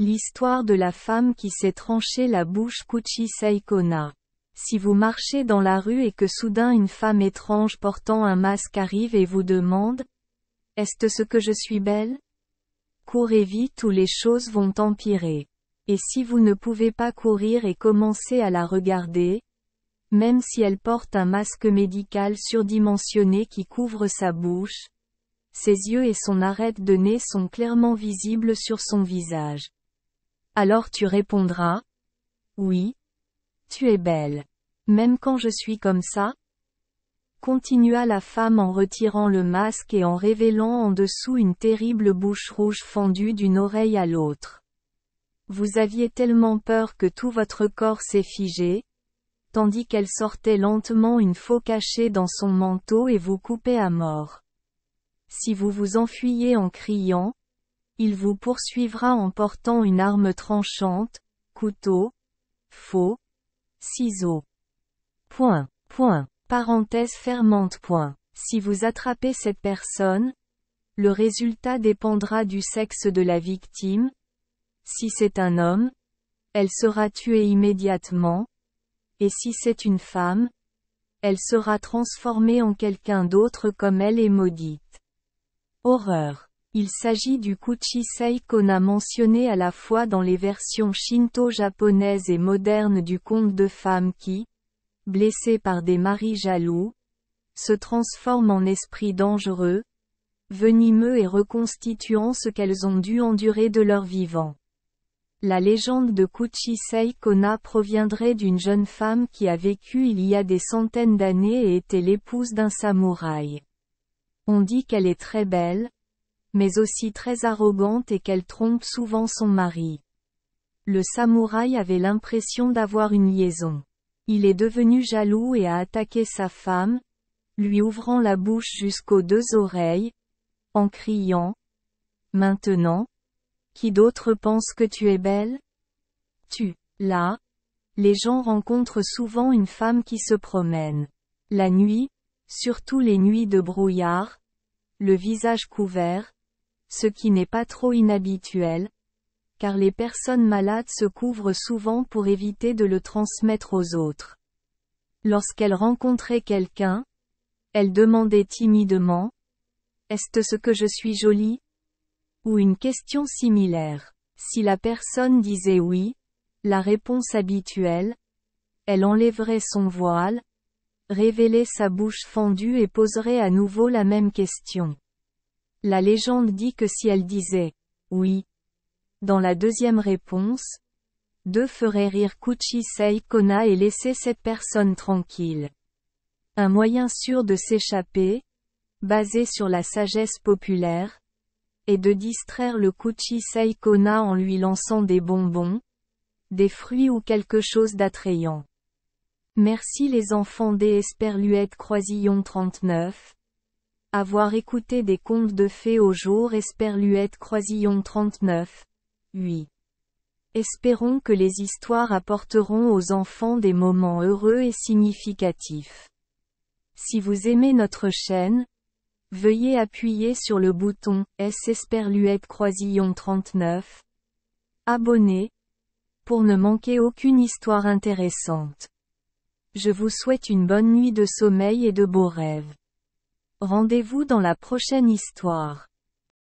L'histoire de la femme qui s'est tranché la bouche Kuchisei Kona. Si vous marchez dans la rue et que soudain une femme étrange portant un masque arrive et vous demande « Est-ce ce que je suis belle ?» Courez vite ou les choses vont empirer. Et si vous ne pouvez pas courir et commencer à la regarder, même si elle porte un masque médical surdimensionné qui couvre sa bouche, ses yeux et son arête de nez sont clairement visibles sur son visage. Alors tu répondras « Oui, tu es belle. Même quand je suis comme ça ?» Continua la femme en retirant le masque et en révélant en dessous une terrible bouche rouge fendue d'une oreille à l'autre. Vous aviez tellement peur que tout votre corps s'est figé, tandis qu'elle sortait lentement une faux cachée dans son manteau et vous coupait à mort. Si vous vous enfuyez en criant, il vous poursuivra en portant une arme tranchante, couteau, faux, ciseaux. Parenthèse fermante. Si vous attrapez cette personne, le résultat dépendra du sexe de la victime. Si c'est un homme, elle sera tuée immédiatement, et si c'est une femme, elle sera transformée en quelqu'un d'autre comme elle est maudite. Horreur. Il s'agit du Kuchisei Kona mentionné à la fois dans les versions shinto-japonaises et modernes du conte de femmes qui, blessées par des maris jaloux, se transforment en esprits dangereux, venimeux et reconstituant ce qu'elles ont dû endurer de leur vivant. La légende de Kuchisei Kona proviendrait d'une jeune femme qui a vécu il y a des centaines d'années et était l'épouse d'un samouraï. On dit qu'elle est très belle, mais aussi très arrogante et qu'elle trompe souvent son mari. Le samouraï avait l'impression d'avoir une liaison. Il est devenu jaloux et a attaqué sa femme, lui ouvrant la bouche jusqu'aux 2 oreilles, en criant « Maintenant, qui d'autre pense que tu es belle ? Là, les gens rencontrent souvent une femme qui se promène. La nuit, surtout les nuits de brouillard, le visage couvert, ce qui n'est pas trop inhabituel, car les personnes malades se couvrent souvent pour éviter de le transmettre aux autres. Lorsqu'elle rencontrait quelqu'un, elle demandait timidement « Est-ce ce que je suis jolie ?» ou une question similaire. Si la personne disait oui, la réponse habituelle, elle enlèverait son voile, révélait sa bouche fendue et poserait à nouveau la même question. La légende dit que si elle disait « oui », dans la deuxième réponse, 2 ferait rire Kuchisei Kona et laisser cette personne tranquille. Un moyen sûr de s'échapper, basé sur la sagesse populaire, est de distraire le Kuchisei Kona en lui lançant des bonbons, des fruits ou quelque chose d'attrayant. Merci les enfants des Esperluette Croisillon 39. Avoir écouté des contes de fées au jour Esperluette Croisillon 39. 8. Espérons que les histoires apporteront aux enfants des moments heureux et significatifs. Si vous aimez notre chaîne, veuillez appuyer sur le bouton S Esperluette Croisillon 39. Abonner, pour ne manquer aucune histoire intéressante. Je vous souhaite une bonne nuit de sommeil et de beaux rêves. Rendez-vous dans la prochaine histoire.